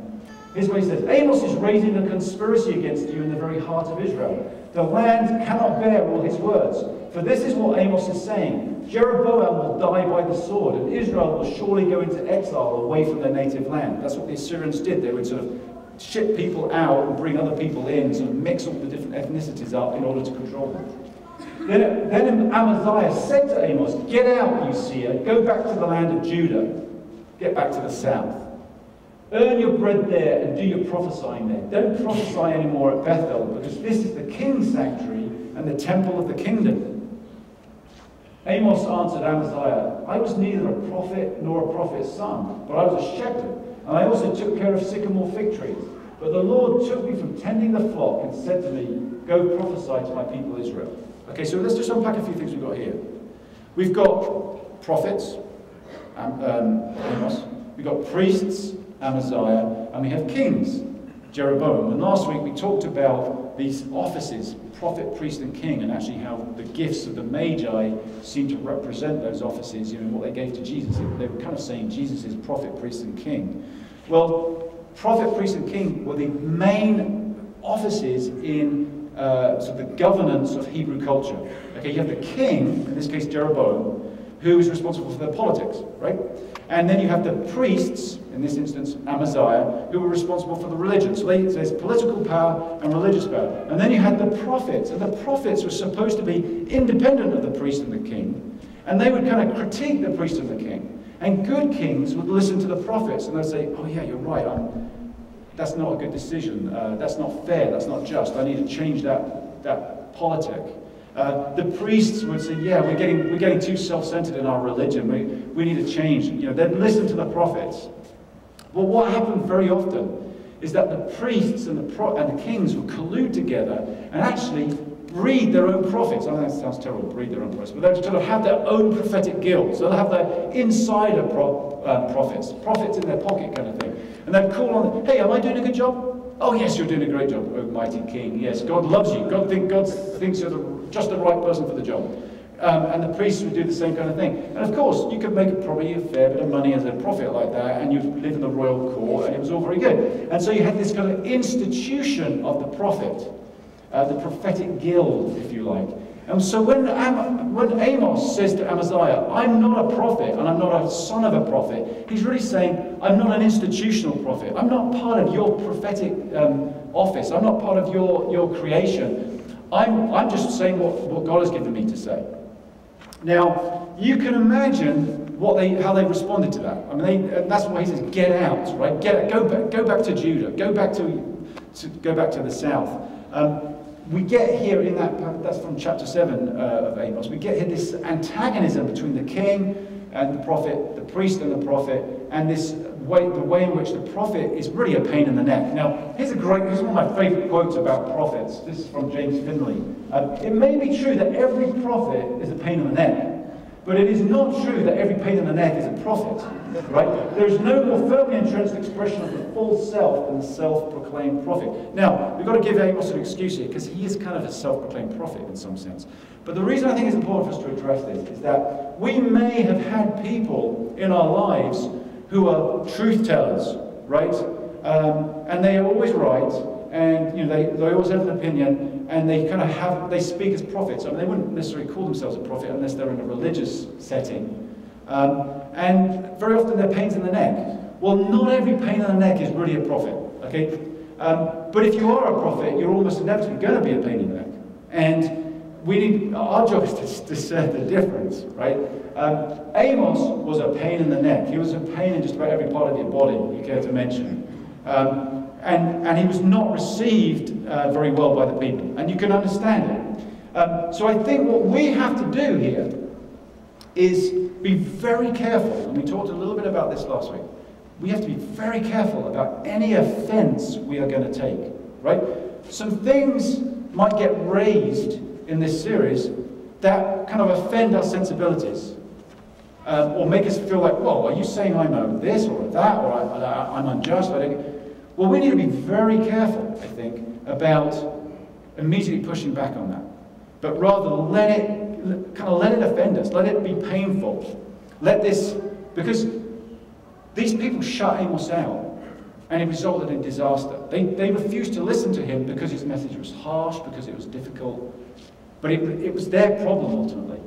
Here's what he says: Amos is raising a conspiracy against you in the very heart of Israel. The land cannot bear all his words. For this is what Amos is saying: Jeroboam will die by the sword, and Israel will surely go into exile away from their native land. That's what the Assyrians did. They would sort of ship people out and bring other people in, sort of mix all the different ethnicities up in order to control them. Then Amaziah said to Amos, "Get out, you seer, go back to the land of Judah, get back to the south." Earn your bread there and do your prophesying there. Don't prophesy anymore at Bethel, because this is the king's sanctuary and the temple of the kingdom. Amos answered Amaziah, I was neither a prophet nor a prophet's son, but I was a shepherd, and I also took care of sycamore fig trees. But the Lord took me from tending the flock and said to me, go prophesy to my people Israel. Okay, so let's just unpack a few things we've got here. We've got prophets, Amos. We've got priests, Amaziah, and we have kings, Jeroboam. And last week we talked about these offices, prophet, priest, and king, and actually how the gifts of the Magi seem to represent those offices, what they gave to Jesus. They were kind of saying Jesus is prophet, priest, and king. Well, prophet, priest, and king were the main offices in sort of the governance of Hebrew culture. Okay, you have the king, in this case Jeroboam, who is responsible for their politics, right? And then you have the priests, in this instance Amaziah, who were responsible for the religion. So there's political power and religious power. And then you had the prophets, and the prophets were supposed to be independent of the priest and the king, and they would kind of critique the priest and the king. And good kings would listen to the prophets, and they'd say, oh yeah, you're right, that's not a good decision, that's not fair, that's not just, I need to change that politic. The priests would say, yeah, we're getting too self-centered in our religion, we need to change. They'd listen to the prophets. But what happened very often is that the priests and the kings would collude together and actually breed their own prophets. I know that sounds terrible, breed their own prophets, but they'll sort of have their own prophetic guilds. They'll have their insider prophets in their pocket kind of thing. And they'd call on, hey, am I doing a good job? Oh yes, you're doing a great job, oh mighty king. Yes, God loves you. God thinks you're just the right person for the job. And the priests would do the same kind of thing. And of course, you could make probably a fair bit of money as a prophet like that, and you'd live in the royal court, and it was all very good. And so you had this kind of institution of the prophet, the prophetic guild, if you like. And so when Amos says to Amaziah, I'm not a prophet, and I'm not a son of a prophet, he's really saying, I'm not an institutional prophet. I'm not part of your prophetic office. I'm not part of your creation. I'm just saying what God has given me to say. Now, you can imagine how they responded to that. I mean, that's why he says, get out, right? Go back to Judah. Go back to the south. We get here in that's from chapter 7 of Amos. We get here this antagonism between the king and the prophet, the priest and the prophet, and the way in which the prophet is really a pain in the neck. Now, here's one of my favorite quotes about prophets. This is from James Finley. It may be true that every prophet is a pain in the neck, but it is not true that every pain in the neck is a prophet, right? There is no more firmly entrenched expression of the full self than the self-proclaimed prophet. Now, we've got to give Amos an excuse here, because he is kind of a self-proclaimed prophet in some sense. But the reason I think it's important for us to address this is that we may have had people in our lives who are truth tellers, right? And they are always right, and they always have an opinion, and they speak as prophets. I mean, they wouldn't necessarily call themselves a prophet unless they're in a religious setting. And very often they're pains in the neck. Well, not every pain in the neck is really a prophet, okay? But if you are a prophet, you're almost inevitably going to be a pain in the neck. And our job is to discern the difference, right? Amos was a pain in the neck. He was a pain in just about every part of your body you care to mention. And he was not received very well by the people. And you can understand it. So I think what we have to do here is be very careful. And we talked a little bit about this last week. We have to be very careful about any offense we are going to take, right? Some things might get raised in this series that kind of offend our sensibilities. Or make us feel like, well, are you saying I'm this or that, or I'm unjust? Well, we need to be very careful, I think, about immediately pushing back on that. But rather let it offend us, let it be painful. Because these people shut Amos out, and it resulted in disaster. They refused to listen to him because his message was harsh, because it was difficult. But it was their problem ultimately.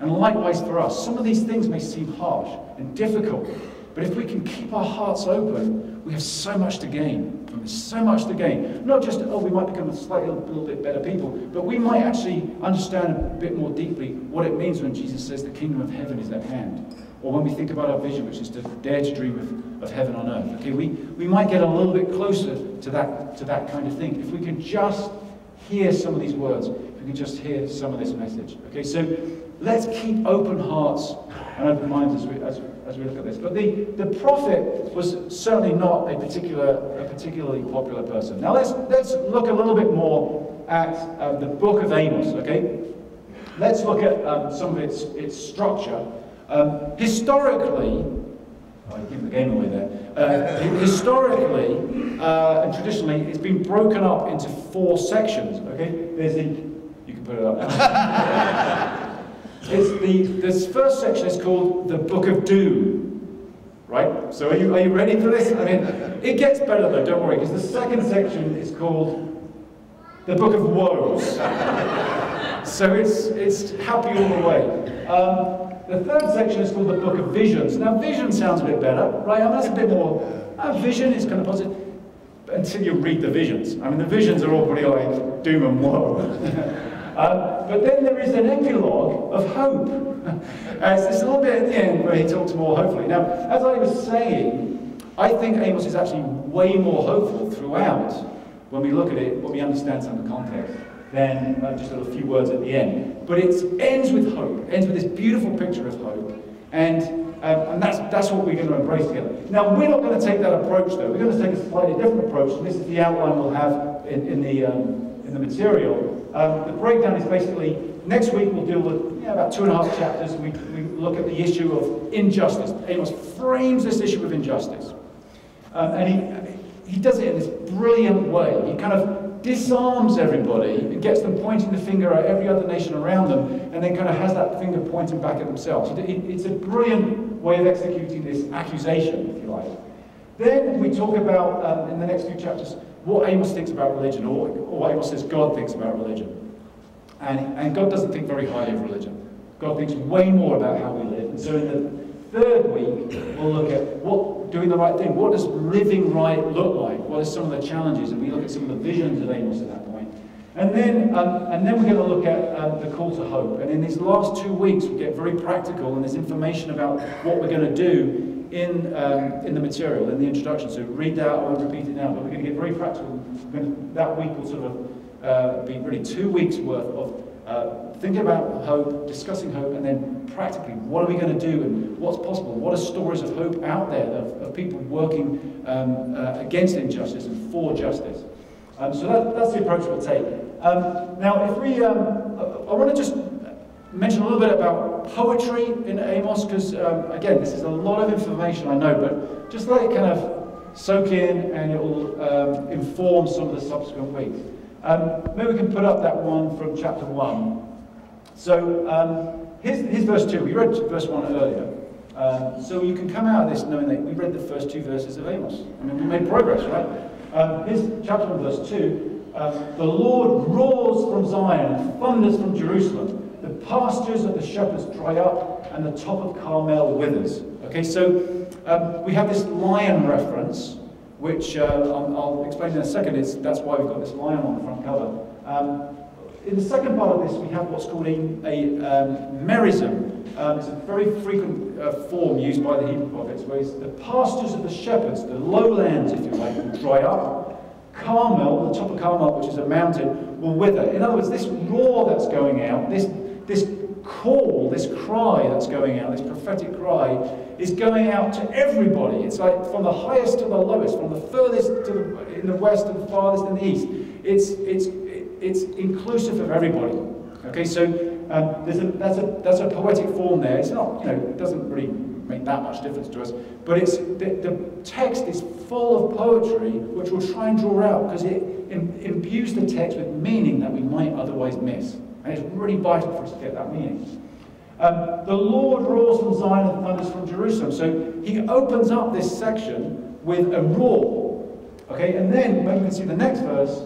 And likewise for us, some of these things may seem harsh and difficult, but if we can keep our hearts open, we have so much to gain. There's so much to gain. Not just, we might become a little bit better people, but we might actually understand a bit more deeply what it means when Jesus says the kingdom of heaven is at hand. or when we think about our vision, which is to dare to dream of heaven on earth. Okay, we might get a little bit closer to that kind of thing if we can just hear some of these words, if we can just hear some of this message. Okay, so let's keep open hearts and open minds as we look at this. But the prophet was certainly not a particularly popular person. Now let's look a little bit more at the Book of Amos. Okay, let's look at some of its structure. Historically, I give the game away there. Historically and traditionally, it's been broken up into 4 sections. Okay, you can put it up. This first section is called the Book of Doom, right? So are you ready for this? I mean, it gets better though, don't worry, because the second section is called the Book of Woes. So it's happy all the way. The third section is called the Book of Visions. Now, vision sounds a bit better, right? I mean, that's a bit more. Vision is kind of positive until you read the visions. I mean, the visions are all pretty like doom and woe. But then there is an epilogue of hope. It's a little bit at the end where he talks more hopefully. Now, as I was saying, I think Amos is actually way more hopeful throughout when we look at it, when we understand some of the context, than just a few words at the end. But it ends with hope. It ends with this beautiful picture of hope. And that's what we're going to embrace together. Now, we're not going to take that approach, though. We're going to take a slightly different approach. And this is the outline we'll have in the material. The breakdown is basically, next week we'll deal with about 2.5 chapters. We look at the issue of injustice. Amos frames this issue of injustice. And he does it in this brilliant way. He kind of disarms everybody and gets them pointing the finger at every other nation around them, and then kind of has that finger pointing back at themselves. It's a brilliant way of executing this accusation, if you like. Then we talk about, in the next few chapters, what Amos thinks about religion, or what Amos says God thinks about religion. And God doesn't think very highly of religion. God thinks way more about how we live. And so in the third week, we'll look at doing the right thing. What does living right look like? What are some of the challenges? And we look at some of the visions of Amos at that point. And then we're going to look at the call to hope. And in these last 2 weeks, we get very practical, and there's information about what we're going to do in the material, in the introduction. So read that, I won't repeat it now, but we're going to get very practical. That week will sort of be really 2 weeks worth of thinking about hope, discussing hope, and then practically, what are we going to do and what's possible? What are stories of hope out there of people working against injustice and for justice? So that's the approach we'll take. Now, if we, I want to just mention a little bit about poetry in Amos, because again, this is a lot of information, I know, but just let it kind of soak in, and it will inform some of the subsequent weeks. Maybe we can put up that one from chapter 1. So here's verse 2. We read verse 1 earlier. So you can come out of this knowing that we read the first 2 verses of Amos. I mean, we made progress, right? Here's chapter 1, verse 2. The Lord roars from Zion and thunders from Jerusalem. The pastures of the shepherds dry up, and the top of Carmel withers. Okay, so we have this lion reference, which I'll explain in a second. That's why we've got this lion on the front cover. In the second part of this, we have what's called a merism. It's a very frequent form used by the Hebrew prophets, where it's the pastures of the shepherds, the lowlands, if you like, will dry up. Carmel, the top of Carmel, which is a mountain, will wither. In other words, this roar that's going out, this call, this cry that's going out, this prophetic cry, is going out to everybody. It's like from the highest to the lowest, from the furthest in the west to the farthest in the east. It's inclusive of everybody. Okay, so that's a poetic form there. It's not, it doesn't really make that much difference to us, but it's the text is full of poetry, which we'll try and draw out because it imbues the text with meaning that we might otherwise miss. And it's really vital for us to get that meaning. The Lord roars from Zion and thunders from Jerusalem. So he opens up this section with a roar. Okay, and then when you can see the next verse,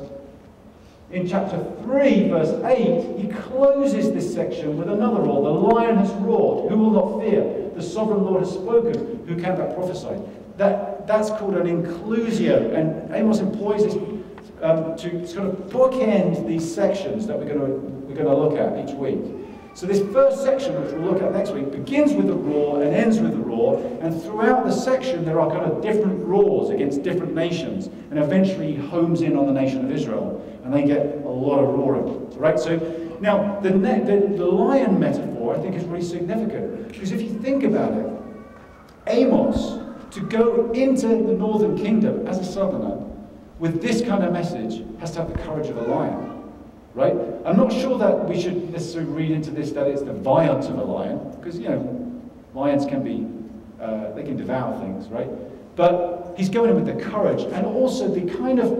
in chapter 3, verse 8, he closes this section with another roar. The lion has roared. Who will not fear? The sovereign Lord has spoken. Who can but prophesy? That's called an inclusio. And Amos employs this to sort of bookend these sections that we're going to look at each week. So this first section, which we'll look at next week, begins with the roar and ends with the roar, and throughout the section there are kind of different roars against different nations, and eventually homes in on the nation of Israel, and they get a lot of roaring, right? So now the lion metaphor I think is really significant, because if you think about it, Amos, to go into the northern kingdom as a southerner with this kind of message, has to have the courage of a lion. Right? I'm not sure that we should necessarily read into this that it's the violence of a lion, because, you know, lions can be, they can devour things, right? But he's going in with the courage, and also the kind of,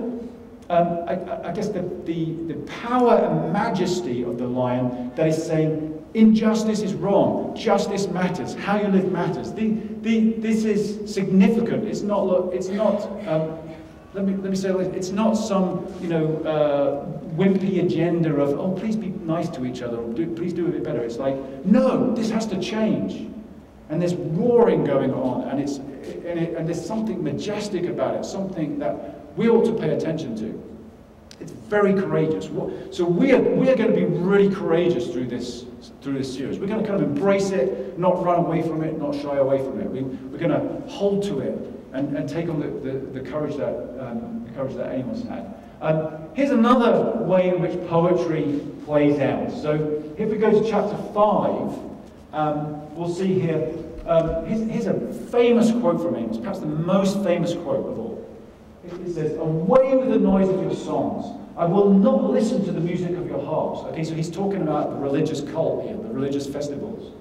I guess the power and majesty of the lion that is saying, injustice is wrong, justice matters, how you live matters. This is significant. It's not, let me say, it's not some, you know, wimpy agenda of, oh, please be nice to each other, or please do a bit better. It's like, no, this has to change. And there's roaring going on, and there's something majestic about it, something that we ought to pay attention to. It's very courageous. So we are going to be really courageous through this series. We're going to kind of embrace it, not run away from it, not shy away from it. We're going to hold to it and take on the courage that Amos had. Here's another way in which poetry plays out. So if we go to chapter 5, we'll see here, here's a famous quote from Amos, perhaps the most famous quote of all. It says, "Away with the noise of your songs. I will not listen to the music of your harps." Okay, so he's talking about the religious cult here, the religious festivals.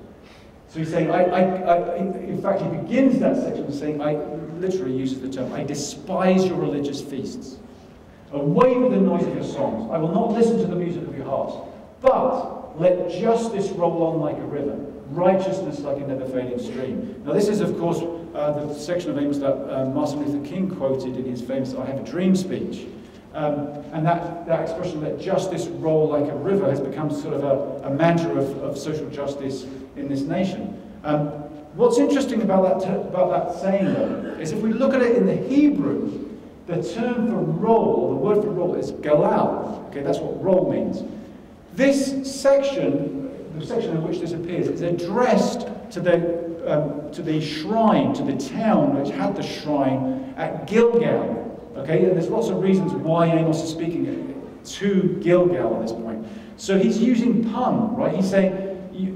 So he's saying, in fact, he begins that section saying, literally uses the term, "I despise your religious feasts. Away with the noise of your songs. I will not listen to the music of your harps. But let justice roll on like a river, righteousness like a never-failing stream." Now this is, of course, the section of Amos that Martin Luther King quoted in his famous "I Have a Dream" speech. And that expression, "let justice roll like a river," has become sort of a mantra of social justice in this nation. What's interesting about that saying, though, is if we look at it in the Hebrew, the term for roll, or the word for roll, is galal. Okay, that's what roll means. This section, the section in which this appears, is addressed to the shrine, to the town which had the shrine at Gilgal. Okay, and there's lots of reasons why Amos is speaking to Gilgal at this point. So he's using pun, right? He's saying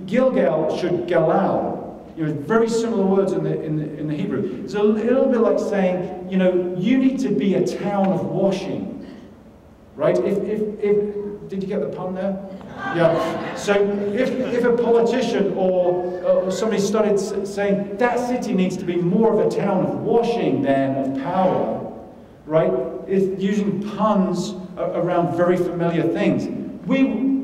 Gilgal should galal. You know, very similar words in the Hebrew. It's a little bit like saying, you know, you need to be a town of washing, right? Did you get the pun there? Yeah. So if a politician or somebody started saying that city needs to be more of a town of washing than of power, right? Is using puns around very familiar things.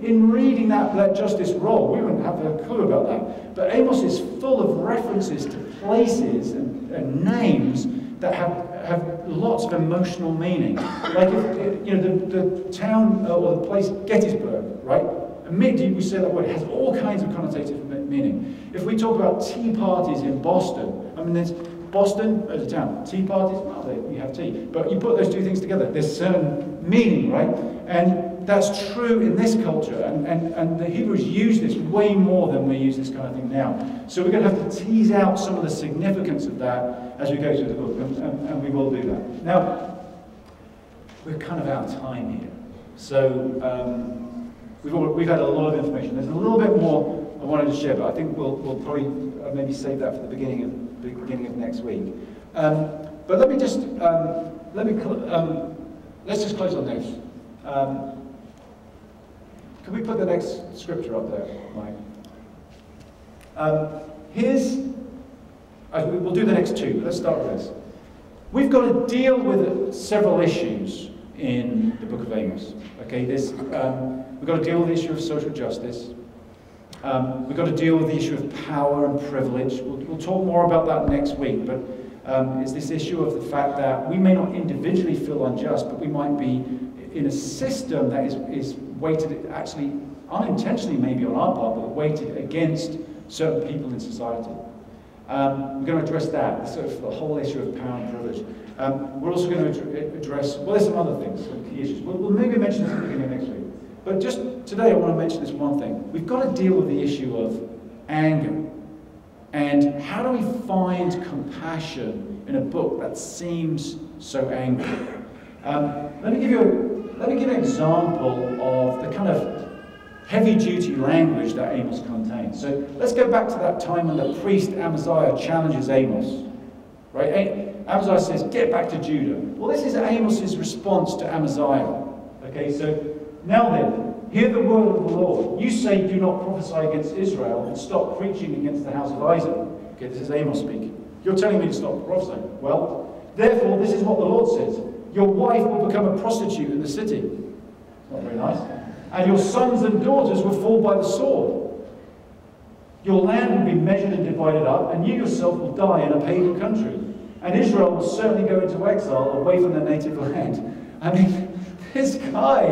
In reading that "let justice roll," we wouldn't have a clue about that. But Amos is full of references to places and names that have lots of emotional meaning. Like if, you know, the town or the place Gettysburg, right? Immediately we say that word, it has all kinds of connotative meaning. If we talk about tea parties in Boston, I mean, there's Boston as a town, tea parties, well, you have tea, but you put those two things together, there's certain meaning, right? And that's true in this culture, and the Hebrews use this way more than we use this kind of thing now. So we're going to have to tease out some of the significance of that as we go through the book, and we will do that. Now, we're kind of out of time here, so we've had a lot of information. There's a little bit more I wanted to share, but I think we'll probably maybe save that for the beginning of next week. But let me just let's just close on this. Can we put the next scripture up there, Mike? We'll do the next two, but let's start with this. We've got to deal with several issues in the book of Amos. Okay, we've got to deal with the issue of social justice. We've got to deal with the issue of power and privilege. We'll talk more about that next week, but it's this issue of the fact that we may not individually feel unjust, but we might be in a system that is weighted, actually unintentionally maybe on our part, but weighted against certain people in society. We're going to address that, sort of the whole issue of power and privilege. We're also going to address, well, there's some other things, some key issues. We'll maybe mention this at the beginning of next week. But just today I want to mention this one thing. We've got to deal with the issue of anger. And how do we find compassion in a book that seems so angry? Let me give you an example of the kind of heavy-duty language that Amos contains. So let's go back to that time when the priest Amaziah challenges Amos. Right? Amaziah says, "Get back to Judah." Well, this is Amos's response to Amaziah. Okay, so now then, hear the word of the Lord. You say, "Do not prophesy against Israel and stop preaching against the house of Isaac." Okay, this is Amos speaking. You're telling me to stop prophesying. Well, therefore, this is what the Lord says. Your wife will become a prostitute in the city. It's not very nice. And your sons and daughters will fall by the sword. Your land will be measured and divided up, and you yourself will die in a pagan country. And Israel will certainly go into exile away from their native land. I mean, this guy,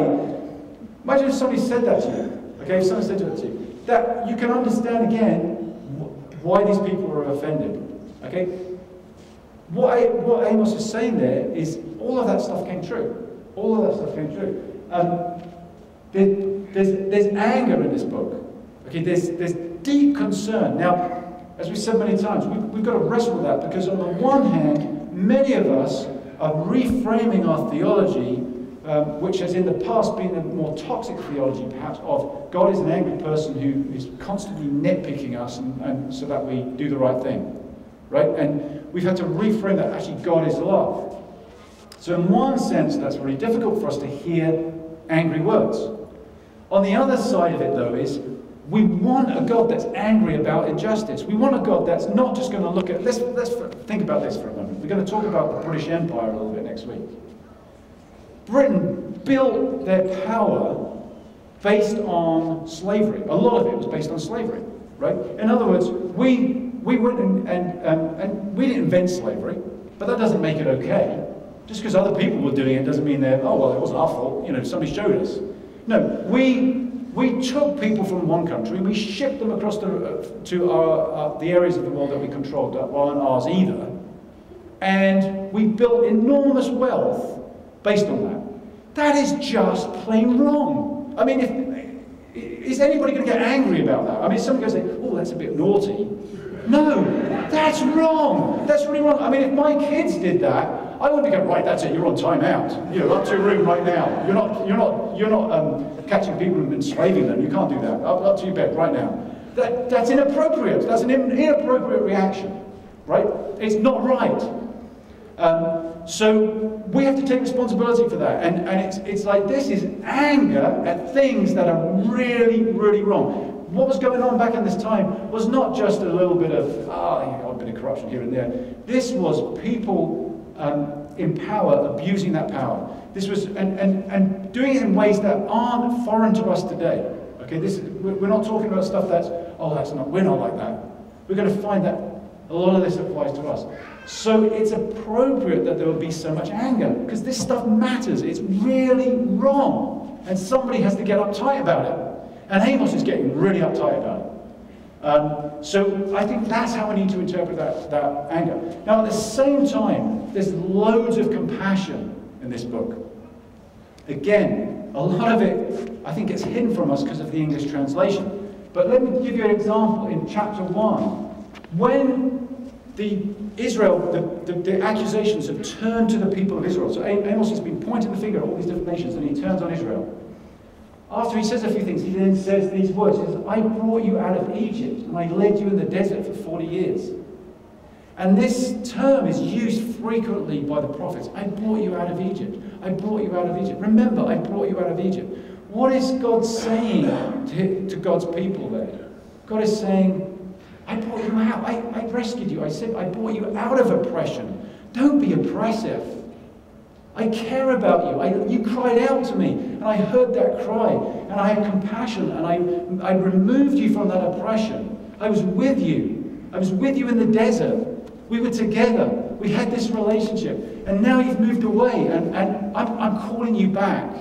imagine if somebody said that to you. Okay, if someone said that to you. That you can understand again why these people are offended. Okay? What Amos is saying there is all of that stuff came true. All of that stuff came true. There's anger in this book. Okay, there's deep concern. Now, as we said many times, we've got to wrestle with that, because on the one hand, many of us are reframing our theology, which has in the past been a more toxic theology, perhaps, of God is an angry person who is constantly nitpicking us and so that we do the right thing. Right? And we've had to reframe that actually God is love. So in one sense, that's really difficult for us to hear angry words. On the other side of it, though, is we want a God that's angry about injustice. We want a God that's not just going to look at... Let's think about this for a moment. We're going to talk about the British Empire a little bit next week. Britain built their power based on slavery. A lot of it was based on slavery, right? In other words, we went and we didn't invent slavery, but that doesn't make it okay. Just because other people were doing it doesn't mean that, oh, well, it wasn't our fault. You know, somebody showed us. No, we took people from one country, we shipped them across to the areas of the world that we controlled that weren't ours either, and we built enormous wealth based on that. That is just plain wrong. I mean, is anybody going to get angry about that? I mean, somebody goes, oh, that's a bit naughty. No, that's wrong. That's really wrong. I mean, if my kids did that, I wouldn't be going, right, that's it, you're on time out. You know, up to your room right now. You're not catching people and enslaving them. You can't do that. Up to your bed right now. That's inappropriate. That's an inappropriate reaction, right? It's not right. So we have to take responsibility for that. And it's like this is anger at things that are really, really wrong. What was going on back in this time was not just a little bit of, a bit of corruption here and there. This was people in power abusing that power. This was, and doing it in ways that aren't foreign to us today. Okay, we're not talking about stuff we're not like that. We're going to find that a lot of this applies to us. So it's appropriate that there will be so much anger, because this stuff matters. It's really wrong. And somebody has to get uptight about it. And Amos is getting really uptight about it. So I think that's how we need to interpret that anger. Now at the same time, there's loads of compassion in this book. Again, a lot of it, I think, gets hidden from us because of the English translation. But let me give you an example in chapter 1. When the accusations have turned to the people of Israel. So Amos has been pointing the finger at all these different nations, and he turns on Israel. After he says a few things, he then says these words. He says, I brought you out of Egypt, and I led you in the desert for 40 years. And this term is used frequently by the prophets. I brought you out of Egypt. I brought you out of Egypt. Remember, I brought you out of Egypt. What is God saying to God's people there? God is saying, I brought you out. I rescued you. I said, I brought you out of oppression. Don't be oppressive. I care about you. You cried out to me, and I heard that cry, and I had compassion, and I removed you from that oppression. I was with you. I was with you in the desert. We were together. We had this relationship, and now you've moved away, and I'm calling you back.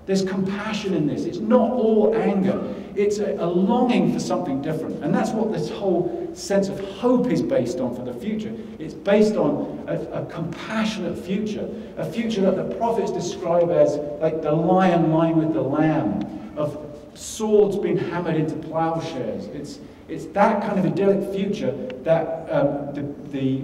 There's compassion in this. It's not all anger. It's a longing for something different. And that's what this whole sense of hope is based on for the future. It's based on a compassionate future. A future that the prophets describe as like the lion lying with the lamb. of swords being hammered into plowshares. It's that kind of idyllic future that the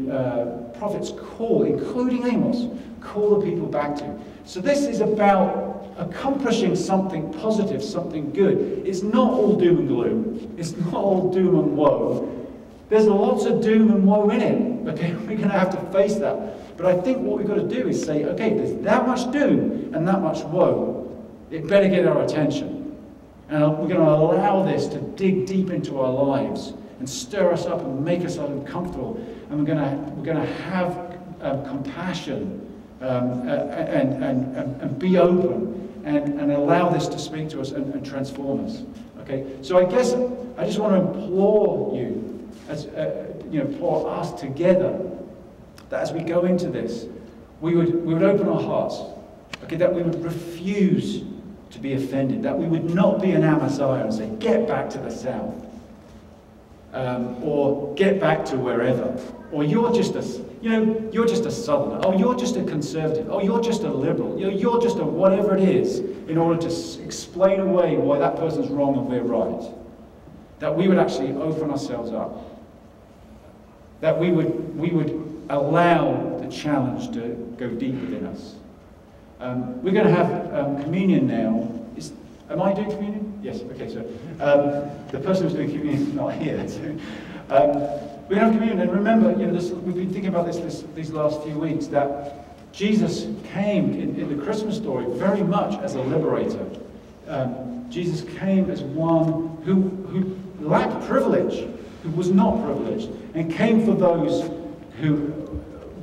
prophets call, including Amos, call the people back to. So this is about accomplishing something positive, something good. It's not all doom and gloom. It's not all doom and woe. There's lots of doom and woe in it. Okay, we're going to have to face that. But I think what we've got to do is say, okay, there's that much doom and that much woe. It better get our attention. And we're going to allow this to dig deep into our lives and stir us up and make us uncomfortable. And we're going to have compassion and be open and allow this to speak to us and transform us. Okay, so I guess I just want to implore you, as implore us together, that as we go into this, we would open our hearts. Okay, that we would refuse to be offended, that we would not be an Amaziah and say, get back to the south, or get back to wherever, or you're just a southerner, oh, you're just a conservative, oh, you're just a liberal, you're just a whatever it is, in order to explain away why that person's wrong and we're right. That we would actually open ourselves up, that we would allow the challenge to go deep within us. We're going to have communion now. Am I doing communion? Yes, okay, so the person who's doing communion is not here. So, we're going to have communion, and remember, we've been thinking about these last few weeks, that Jesus came in the Christmas story very much as a liberator. Jesus came as one who lacked privilege, who was not privileged, and came for those who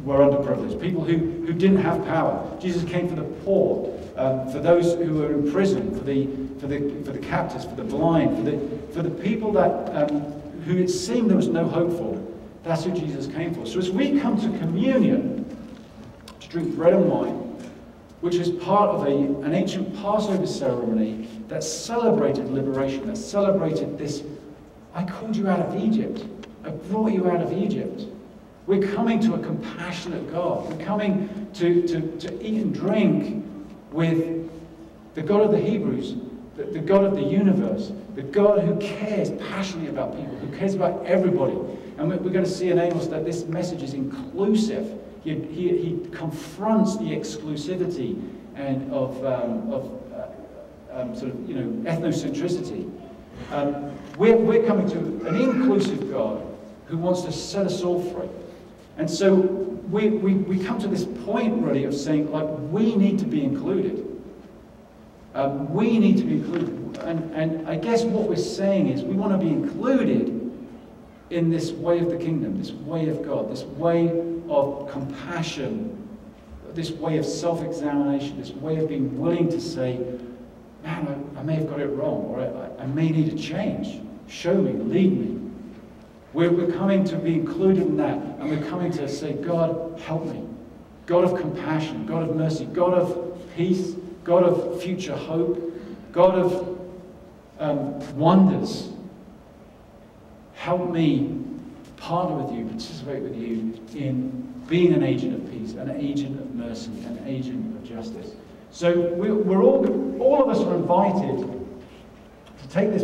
were underprivileged, people who didn't have power. Jesus came for the poor, for those who were in prison, for the captives, for the blind, for the people that who it seemed there was no hope for. That's who Jesus came for. So as we come to communion, to drink bread and wine, which is part of an ancient Passover ceremony that celebrated liberation, that celebrated this, I called you out of Egypt, I brought you out of Egypt. We're coming to a compassionate God. We're coming to eat and drink with the God of the Hebrews, the God of the universe, the God who cares passionately about people, who cares about everybody. And we're going to see in Amos that this message is inclusive. He confronts the exclusivity and of ethnocentricity. We're coming to an inclusive God who wants to set us all free. And so we come to this point really of saying, like, we need to be included. We need to be included. And I guess what we're saying is we want to be included in this way of the kingdom, this way of God, this way of compassion, this way of self-examination, this way of being willing to say, man, I may have got it wrong, or I may need a change. Show me, lead me. We're coming to be included in that, and we're coming to say, God, help me. God of compassion, God of mercy, God of peace, God of future hope, God of wonders. Help me partner with you, participate with you in being an agent of peace, an agent of mercy, an agent of justice. So we're all of us are invited to take this